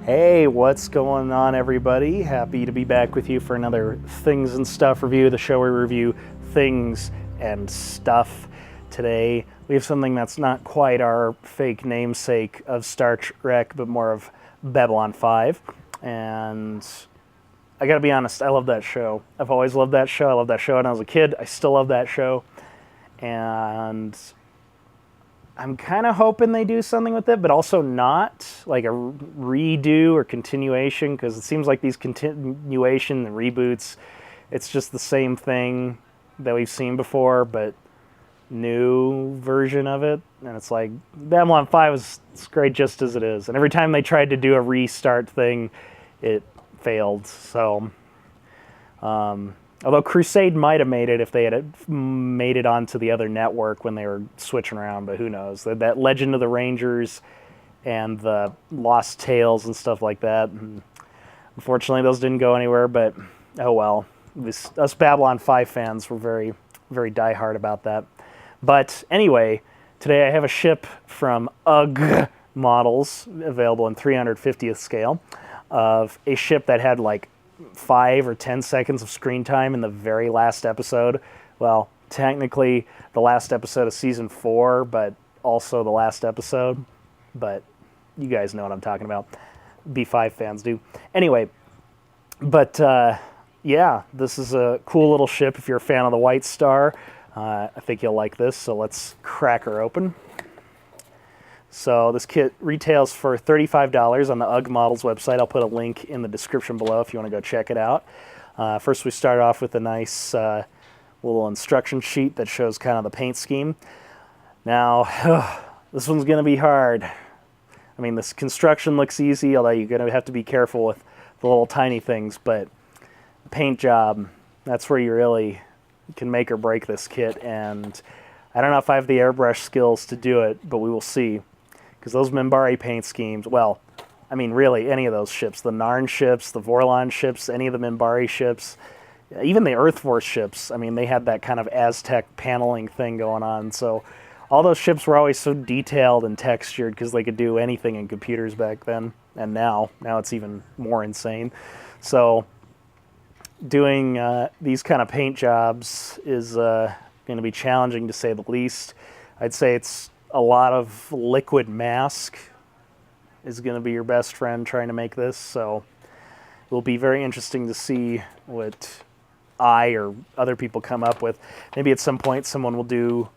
Hey, what's going on, everybody? Happy to be back with you for another Things and Stuff review, the show where we review things and stuff. Today, we have something that's not quite our fake namesake of Starchwreck, but more of Babylon 5. And I gotta be honest, I love that show. I've always loved that show. I loved that show when I was a kid. I still love that show. And I'm kind of hoping they do something with it, but also not like a redo or continuation, because it seems like these continuation and reboots, it's just the same thing that we've seen before, but new version of it. And it's like Babylon 5 it's great just as it is. And every time they tried to do a restart thing, it failed. So, although Crusade might have made it if they had made it onto the other network when they were switching around, but who knows. That Legend of the Rangers and the Lost Tales and stuff like that. And unfortunately, those didn't go anywhere, but oh well. Us Babylon 5 fans were very, very diehard about that. But anyway, today I have a ship from UGG Models, available in 350th scale, of a ship that had like 5 or 10 seconds of screen time in the very last episode. Well, technically the last episode of season 4, but also the last episode. But you guys know what I'm talking about. B5 fans do. Anyway, but yeah, this is a cool little ship if you're a fan of the White Star. I think you'll like this, so let's crack her open. So this kit retails for $35 on the UGG Models website. I'll put a link in the description below if you want to go check it out. First, we start off with a nice little instruction sheet that shows kind of the paint scheme. Now, this one's going to be hard. I mean, this construction looks easy, although you're going to have to be careful with the little tiny things, but the paint job, that's where you really can make or break this kit, and I don't know if I have the airbrush skills to do it, but we will see. Because those Minbari paint schemes, well, I mean, really, any of those ships, the Narn ships, the Vorlon ships, any of the Minbari ships, even the Earth Force ships, I mean, they had that kind of Aztec paneling thing going on. So all those ships were always so detailed and textured because they could do anything in computers back then. And now it's even more insane. So doing these kind of paint jobs is going to be challenging, to say the least. I'd say it's a lot of liquid mask is going to be your best friend trying to make this, so it will be very interesting to see what I or other people come up with. Maybe at some point someone will do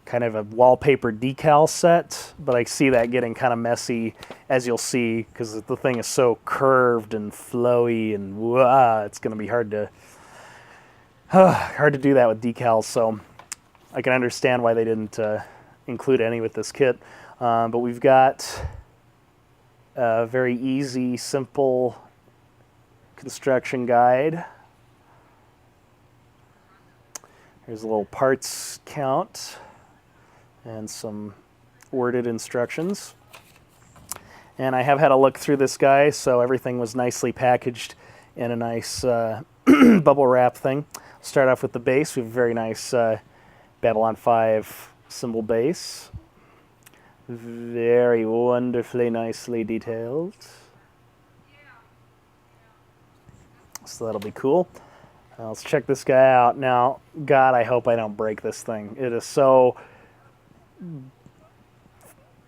kind of a wallpaper decal set, but I see that getting kind of messy, as you'll see, because the thing is so curved and flowy, and it's going to be hard to do that with decals, so I can understand why they didn't include any with this kit. But we've got a very easy, simple construction guide. Here's a little parts count and some worded instructions. And I have had a look through this guy, so everything was nicely packaged in a nice bubble wrap thing. Start off with the base. We have a very nice Babylon 5 symbol base. Very wonderfully nicely detailed. So that'll be cool. Let's check this guy out. Now, God, I hope I don't break this thing. It is so...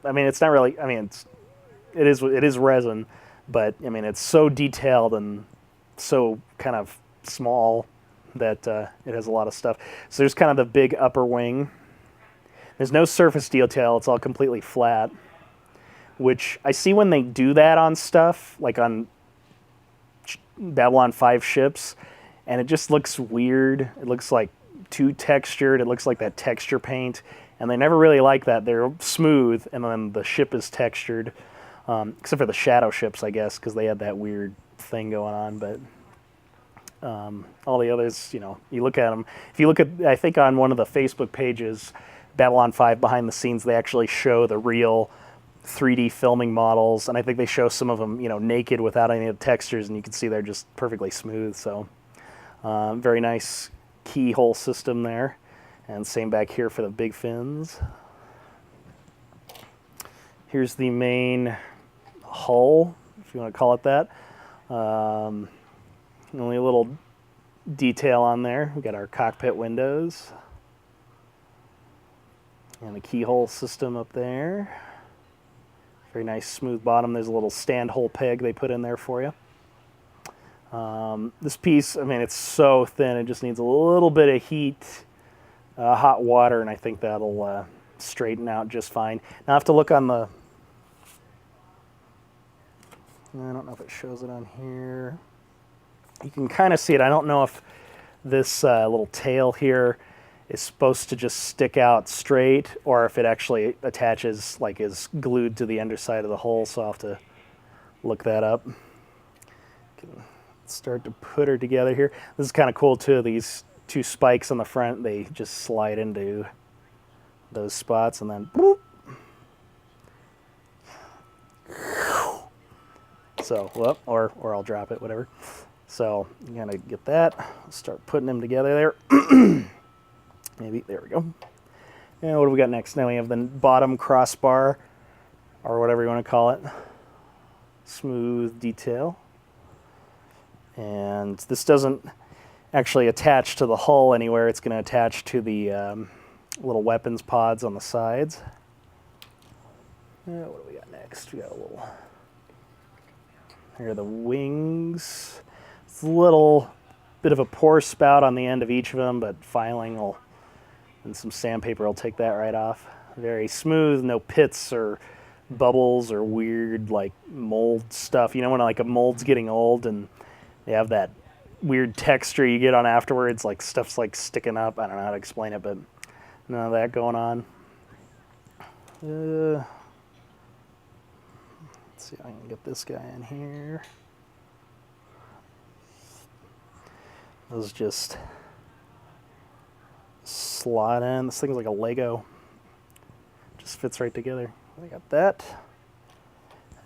I mean, it's not really... I mean, it is resin, but, I mean, it's so detailed and so kind of small that it has a lot of stuff. So there's kind of the big upper wing. There's no surface detail. It's all completely flat, which I see when they do that on stuff, like on Babylon 5 ships, and it just looks weird. It looks like too textured. It looks like that texture paint, and they never really like that. They're smooth, and then the ship is textured, except for the shadow ships, I guess, because they had that weird thing going on, but... all the others, you know, you look at them. If you look at, I think on one of the Facebook pages, Babylon 5 behind the scenes, they actually show the real 3D filming models, and I think they show some of them, you know, naked without any of the textures, and you can see they're just perfectly smooth. So very nice keyhole system there, and same back here for the big fins. Here's the main hull, if you want to call it that. Only a little detail on there. We got our cockpit windows and the keyhole system up there. Very nice smooth bottom. There's a little stand hole peg they put in there for you. This piece, I mean, it's so thin, it just needs a little bit of heat, hot water, and I think that'll straighten out just fine. Now I have to look on the, I don't know if it shows it on here. You can kind of see it. I don't know if this little tail here is supposed to just stick out straight or if it actually attaches, like is glued to the underside of the hull, so I'll have to look that up. Can start to put her together here. This is kind of cool too. These two spikes on the front, they just slide into those spots and then boop. So, well, or I'll drop it, whatever. So you gotta get that. Start putting them together there. Maybe, there we go. And what do we got next? Now we have the bottom crossbar, or whatever you want to call it. Smooth detail. And this doesn't actually attach to the hull anywhere. It's going to attach to the little weapons pods on the sides. What do we got next? We got a little... Here are the wings. It's a little bit of a pore spout on the end of each of them, but filing will, and some sandpaper will take that right off. Very smooth, no pits or bubbles or weird like mold stuff. You know when like a mold's getting old and they have that weird texture you get on afterwards, like stuff's like sticking up. I don't know how to explain it, but none of that going on. Let's see if I can get this guy in here. Those just slot in. This thing's like a Lego. Just fits right together. I got that.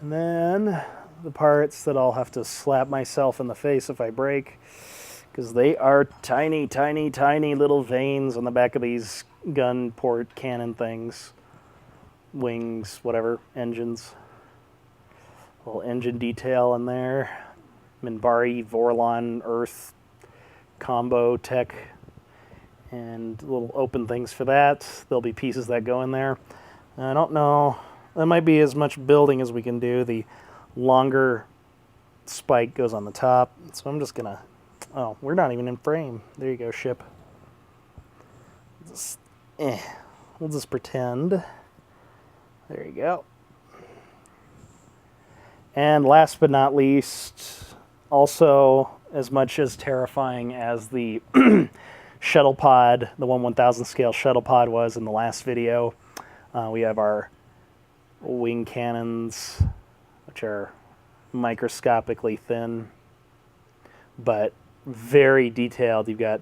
And then the parts that I'll have to slap myself in the face if I break, because they are tiny, tiny, tiny little veins on the back of these gun port cannon things. Wings, whatever, engines. Little engine detail in there. Minbari, Vorlon, Earth combo tech. And little open things for that. There'll be pieces that go in there. I don't know. That might be as much building as we can do. The longer spike goes on the top. So I'm just going to... Oh, we're not even in frame. There you go, ship. Just, we'll just pretend. There you go. And last but not least, also as much as terrifying as the shuttle pod, the 1/1000 scale shuttle pod was in the last video, we have our wing cannons, which are microscopically thin, but very detailed. You've got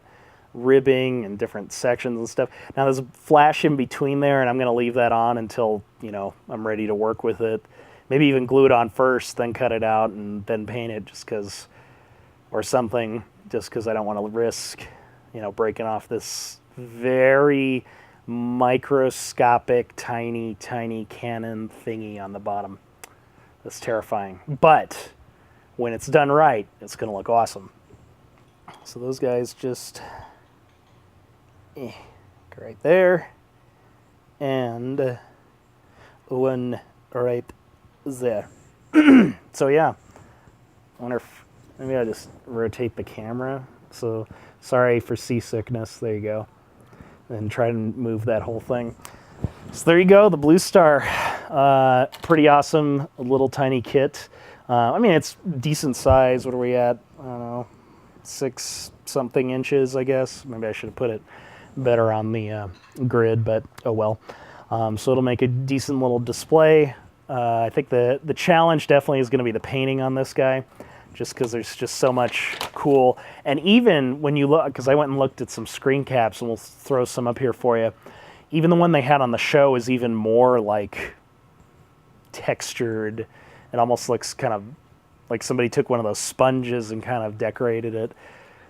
ribbing and different sections and stuff. Now there's a flash in between there, and I'm going to leave that on until, you know, I'm ready to work with it. Maybe even glue it on first, then cut it out, and then paint it just because, or something, just because I don't want to risk, you know, breaking off this very microscopic, tiny, tiny cannon thingy on the bottom. That's terrifying. But when it's done right, it's going to look awesome. So those guys just go right there, and one right there. So yeah, I wonder if maybe I just rotate the camera. So sorry for seasickness. There you go. And try to move that whole thing. So there you go, the Bluestar. Pretty awesome, a little tiny kit. I mean, it's decent size. What are we at? I don't know, 6-something inches, I guess. Maybe I should have put it better on the grid, but oh well. So it'll make a decent little display. I think the challenge definitely is going to be the painting on this guy, just because there's just so much cool. And even when you look, because I went and looked at some screen caps, and we'll throw some up here for you. Even the one they had on the show is even more like textured. It almost looks kind of like somebody took one of those sponges and kind of decorated it.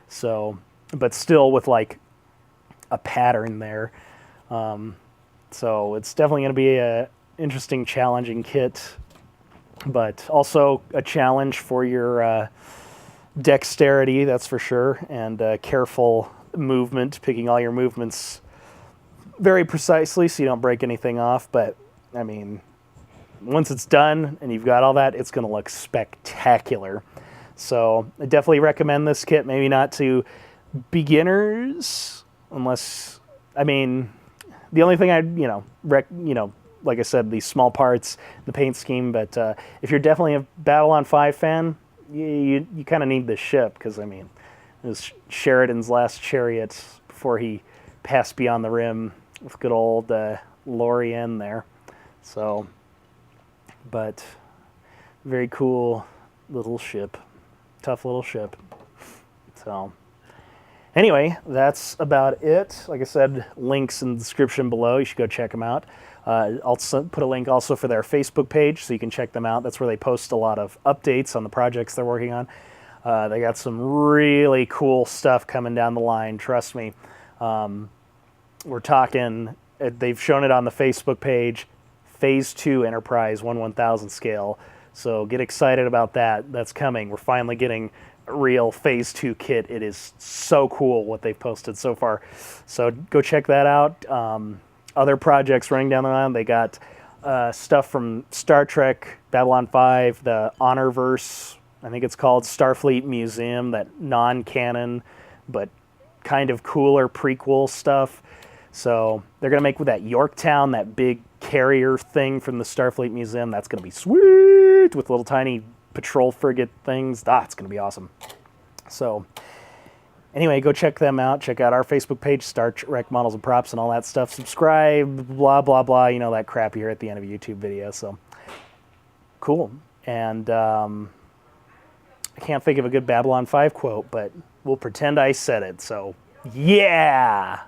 So, but still with like a pattern there. So it's definitely going to be a interesting, challenging kit. but also a challenge for your dexterity, that's for sure, and careful movement, picking all your movements very precisely so you don't break anything off. But I mean, once it's done and you've got all that, it's going to look spectacular. So I definitely recommend this kit. Maybe not to beginners, unless, I mean, the only thing I'd like I said, these small parts, the paint scheme. But if you're definitely a Babylon 5 fan, you kind of need this ship, because I mean, it was Sheridan's last chariot before he passed beyond the rim with good old Lorien there. So, but very cool little ship, tough little ship. So anyway, that's about it. Like I said, links in the description below. You should go check them out. I'll put a link also for their Facebook page, so you can check them out. That's where they post a lot of updates on the projects they're working on. They got some really cool stuff coming down the line, trust me. We're talking, they've shown it on the Facebook page, Phase 2 Enterprise 1/1000 scale. So get excited about that. That's coming. We're finally getting a real Phase 2 kit. It is so cool what they've posted so far. So go check that out. Other projects running down the line, they got stuff from Star Trek, Babylon 5, the Honorverse, I think it's called, Starfleet Museum, that non-canon but kind of cooler prequel stuff. So they're going to make with that Yorktown, that big carrier thing from the Starfleet Museum. That's going to be sweet, with little tiny patrol frigate things. It's going to be awesome. So anyway, go check them out. Check out our Facebook page, Starchwreck Models and Props and all that stuff. Subscribe, blah, blah, blah. You know that crap you hear at the end of a YouTube video. So cool. And I can't think of a good Babylon 5 quote, but we'll pretend I said it. So yeah.